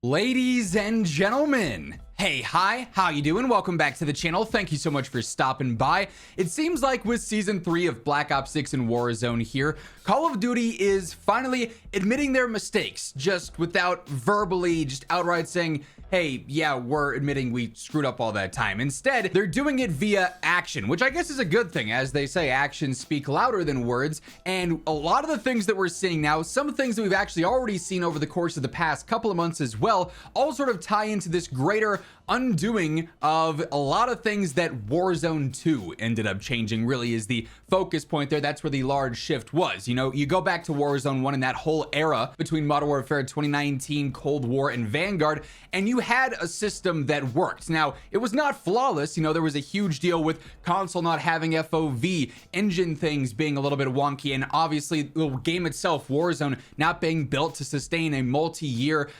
Ladies and gentlemen, hey, hi, how you doing? Welcome back to the channel. Thank you so much for stopping by. It seems like with season 3 of Black Ops 6 and Warzone here, Call of Duty is finally admitting their mistakes, just without verbally just outright saying, hey, yeah, we're admitting we screwed up all that time. Instead, they're doing it via action, which I guess is a good thing. As they say, actions speak louder than words. And a lot of the things that we're seeing now, some things that we've actually already seen over the course of the past couple of months as well, all sort of tie into this greater undoing of a lot of things that Warzone 2 ended up changing. Really is the focus point there. That's where the large shift was. You know, you go back to Warzone 1 in that whole era between Modern Warfare 2019, Cold War, and Vanguard, and you had a system that worked. Now, it was not flawless. You know, there was a huge deal with console not having FOV, engine things being a little bit wonky, and obviously the game itself, Warzone, not being built to sustain a multi-year,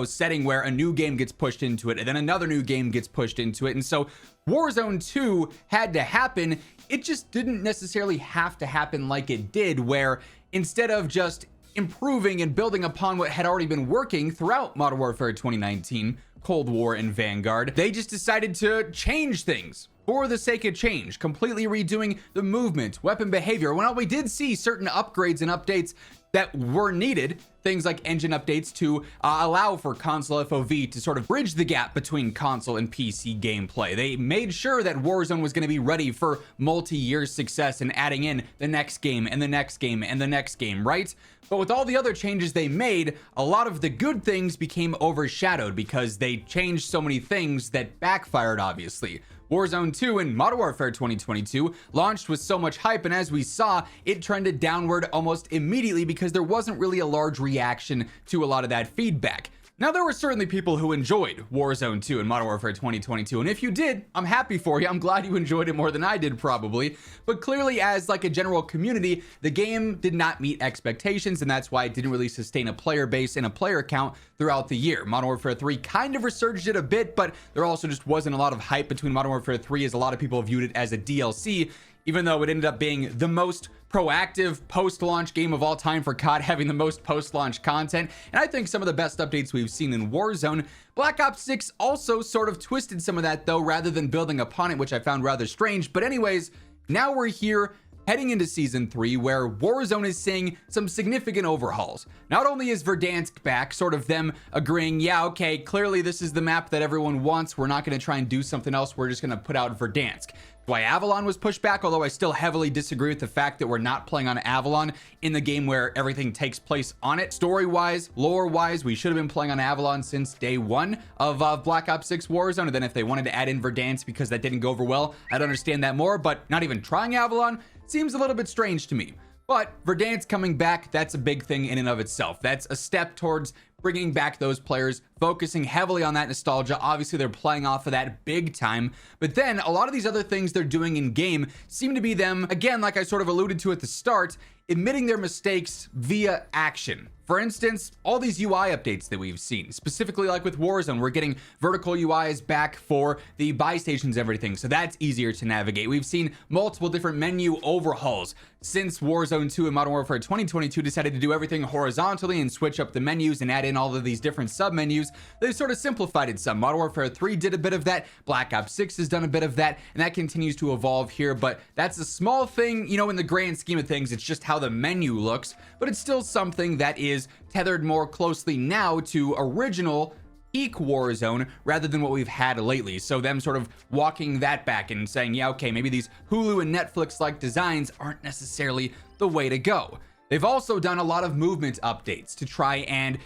setting where a new game gets pushed into it, and then another new game gets pushed into it. And so Warzone 2 had to happen. It just didn't necessarily have to happen like it did, where instead of just improving and building upon what had already been working throughout Modern Warfare 2019, Cold War, and Vanguard, they just decided to change things for the sake of change, completely redoing the movement, weapon behavior. While we did see certain upgrades and updates that were needed, things like engine updates to allow for console FOV to sort of bridge the gap between console and PC gameplay. They made sure that Warzone was going to be ready for multi-year success and adding in the next game and the next game and the next game, right? But with all the other changes they made, a lot of the good things became overshadowed because they changed so many things that backfired, obviously. Warzone 2 and Modern Warfare 2022 launched with so much hype, and as we saw, it trended downward almost immediately because there wasn't really a large reaction to a lot of that feedback. Now, there were certainly people who enjoyed Warzone 2 and Modern Warfare 2022, and if you did, I'm happy for you. I'm glad you enjoyed it more than I did, probably. But clearly, as like a general community, the game did not meet expectations, and that's why it didn't really sustain a player base and a player count throughout the year. Modern Warfare 3 kind of resurged it a bit, but there also just wasn't a lot of hype between Modern Warfare 3, as a lot of people viewed it as a DLC, even though it ended up being the most proactive post-launch game of all time for COD, having the most post-launch content, and I think some of the best updates we've seen in Warzone. Black Ops 6 also sort of twisted some of that though, rather than building upon it, which I found rather strange. But anyways, now we're here heading into season 3, where Warzone is seeing some significant overhauls. Not only is Verdansk back, sort of them agreeing, yeah, okay, clearly this is the map that everyone wants, we're not going to try and do something else, we're just going to put out Verdansk. Why Avalon was pushed back, although I still heavily disagree with the fact that we're not playing on Avalon in the game where everything takes place on it. Story-wise, lore-wise, we should have been playing on Avalon since day one of Black Ops 6 Warzone, and then if they wanted to add in Verdansk because that didn't go over well, I'd understand that more, but not even trying Avalon seems a little bit strange to me. But Verdansk coming back, that's a big thing in and of itself. That's a step towards bringing back those players, focusing heavily on that nostalgia. Obviously, they're playing off of that big time. But then a lot of these other things they're doing in game seem to be them, again, like I sort of alluded to at the start, admitting their mistakes via action. For instance, all these UI updates that we've seen, specifically like with Warzone, we're getting vertical UIs back for the buy stations, everything, so that's easier to navigate. We've seen multiple different menu overhauls since Warzone 2 and Modern Warfare 2022 decided to do everything horizontally and switch up the menus and add in all of these different sub-menus. They've sort of simplified it some. Modern Warfare 3 did a bit of that, Black Ops 6 has done a bit of that, and that continues to evolve here, but that's a small thing, you know, in the grand scheme of things. It's just how the menu looks, but it's still something that is tethered more closely now to original peak Warzone rather than what we've had lately. So them sort of walking that back and saying, yeah, okay, maybe these Hulu and Netflix like designs aren't necessarily the way to go. They've also done a lot of movement updates to try and,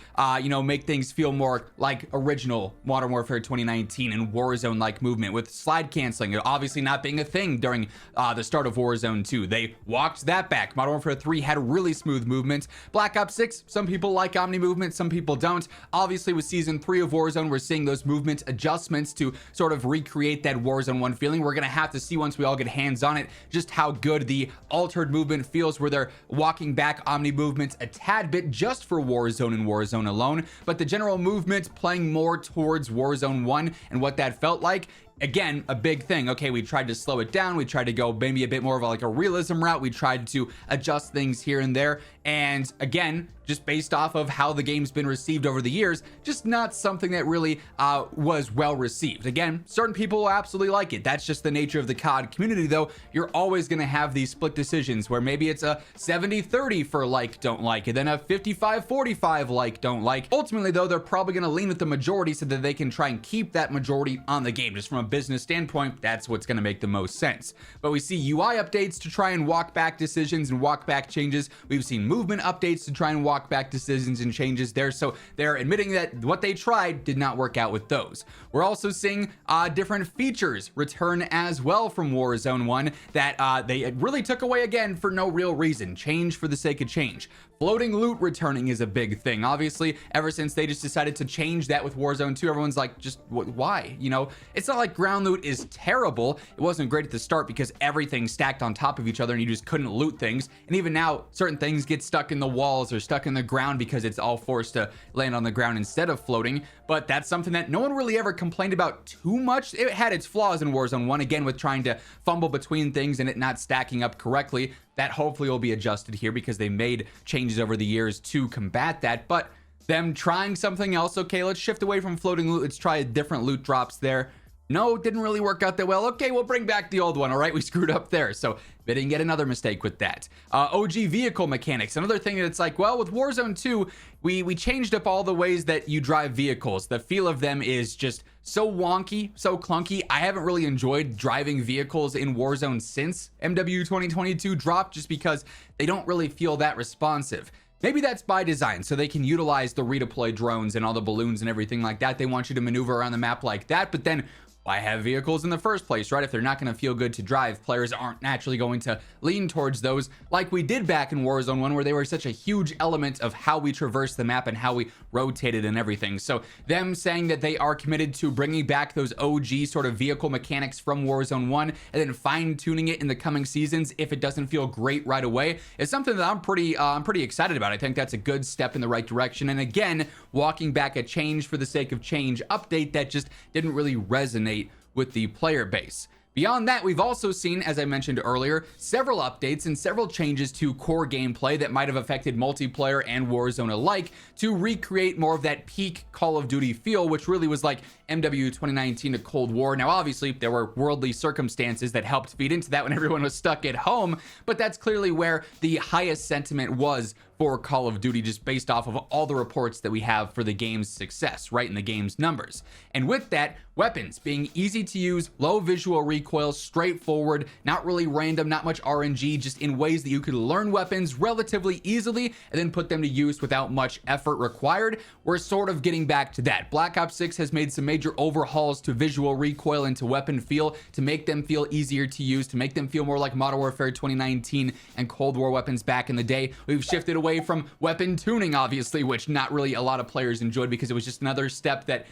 make things feel more like original Modern Warfare 2019 and Warzone-like movement, with slide canceling obviously not being a thing during the start of Warzone 2. They walked that back. Modern Warfare 3 had really smooth movement. Black Ops 6, some people like Omni movement, some people don't. Obviously, with Season 3 of Warzone, we're seeing those movement adjustments to sort of recreate that Warzone 1 feeling. We're going to have to see once we all get hands on it just how good the altered movement feels, where they're walking back Omni movements a tad bit just for Warzone and Warzone alone, but the general movement playing more towards Warzone 1 and what that felt like. Again, a big thing. Okay, we tried to slow it down. We tried to go maybe a bit more of like a realism route. We tried to adjust things here and there. And again, just based off of how the game's been received over the years, just not something that really was well received. Again, certain people will absolutely like it. That's just the nature of the COD community, though. You're always going to have these split decisions where maybe it's a 70-30 for like, don't like, and then a 55-45 like, don't like. Ultimately, though, they're probably going to lean with the majority so that they can try and keep that majority on the game. Just from a business standpoint, that's what's going to make the most sense. But we see UI updates to try and walk back decisions and walk back changes. We've seen movement updates to try and walk back decisions and changes there. So they're admitting that what they tried did not work out with those. We're also seeing different features return as well from Warzone 1 that they really took away again for no real reason. Change for the sake of change. Floating loot returning is a big thing. Obviously, ever since they just decided to change that with Warzone 2, everyone's like, just why? You know, it's not like ground loot is terrible. It wasn't great at the start because everything stacked on top of each other and you just couldn't loot things. And even now, certain things get stuck in the walls or stuck in the ground because it's all forced to land on the ground instead of floating. But that's something that no one really ever complained about too much. It had its flaws in Warzone 1, again, with trying to fumble between things and it not stacking up correctly. That hopefully will be adjusted here because they made changes over the years to combat that. But them trying something else, okay, let's shift away from floating loot. Let's try different loot drops there. No, didn't really work out that well. Okay, we'll bring back the old one. All right, we screwed up there. So they didn't get another mistake with that. OG vehicle mechanics. Another thing that's like, well, with Warzone 2, we changed up all the ways that you drive vehicles. The feel of them is just so wonky, so clunky. I haven't really enjoyed driving vehicles in Warzone since MW 2022 dropped just because they don't really feel that responsive. Maybe that's by design, so they can utilize the redeploy drones and all the balloons and everything like that. They want you to maneuver around the map like that, but then why have vehicles in the first place, right? If they're not going to feel good to drive, players aren't naturally going to lean towards those like we did back in Warzone 1, where they were such a huge element of how we traverse the map and how we rotated and everything. So them saying that they are committed to bringing back those OG sort of vehicle mechanics from Warzone 1 and then fine-tuning it in the coming seasons if it doesn't feel great right away is something that I'm pretty excited about. I think that's a good step in the right direction. And again, walking back a change for the sake of change update that just didn't really resonate with the player base. Beyond that, we've also seen, as I mentioned earlier, several updates and several changes to core gameplay that might have affected multiplayer and Warzone alike to recreate more of that peak Call of Duty feel, which really was like MW 2019 to Cold War. Now, obviously, there were worldly circumstances that helped feed into that when everyone was stuck at home, but that's clearly where the highest sentiment was for Call of Duty, just based off of all the reports that we have for the game's success, right, in the game's numbers. And with that, weapons being easy to use, low visual recoil, straightforward, not really random, not much RNG, just in ways that you could learn weapons relatively easily and then put them to use without much effort required. We're sort of getting back to that. Black Ops 6 has made some major overhauls to visual recoil and to weapon feel to make them feel easier to use, to make them feel more like Modern Warfare 2019 and Cold War weapons back in the day. We've shifted away from weapon tuning, obviously, which not really a lot of players enjoyed because it was just another step that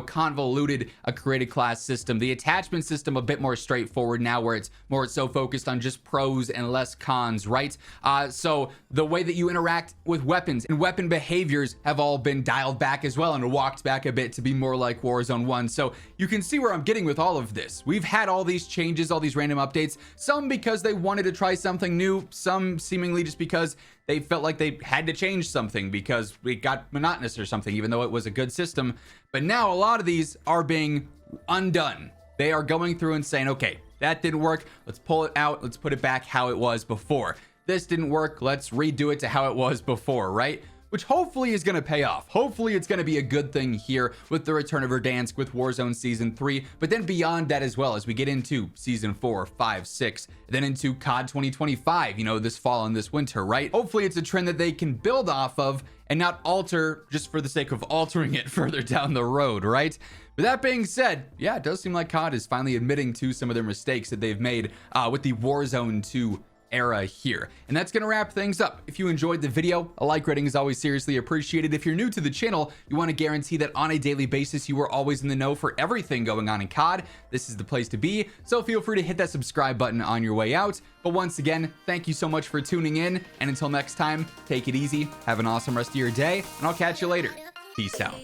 convoluted a created class system. The attachment system a bit more straightforward now, where it's more so focused on just pros and less cons, right? So the way that you interact with weapons and weapon behaviors have all been dialed back as well and walked back a bit to be more like Warzone 1. So you can see where I'm getting with all of this. We've had all these changes, all these random updates, some because they wanted to try something new, some seemingly just because they felt like they had to change something because it got monotonous or something, even though it was a good system. But now a lot of these are being undone. They are going through and saying, okay, that didn't work. Let's pull it out. Let's put it back how it was before. This didn't work. Let's redo it to how it was before, right? Which hopefully is going to pay off. Hopefully it's going to be a good thing here with the return of Verdansk, with Warzone Season 3, but then beyond that as well, as we get into Season 4, 5, 6, then into COD 2025, this fall and this winter, right? Hopefully it's a trend that they can build off of and not alter just for the sake of altering it further down the road, right? But that being said, yeah, it does seem like COD is finally admitting to some of their mistakes that they've made with the Warzone 2 era here. And that's gonna wrap things up. If you enjoyed the video, a like rating is always seriously appreciated. If you're new to the channel, you want to guarantee that on a daily basis you are always in the know for everything going on in COD, this is the place to be. So feel free to hit that subscribe button on your way out. But once again, thank you so much for tuning in, and until next time, take it easy, have an awesome rest of your day, and I'll catch you later. Peace out.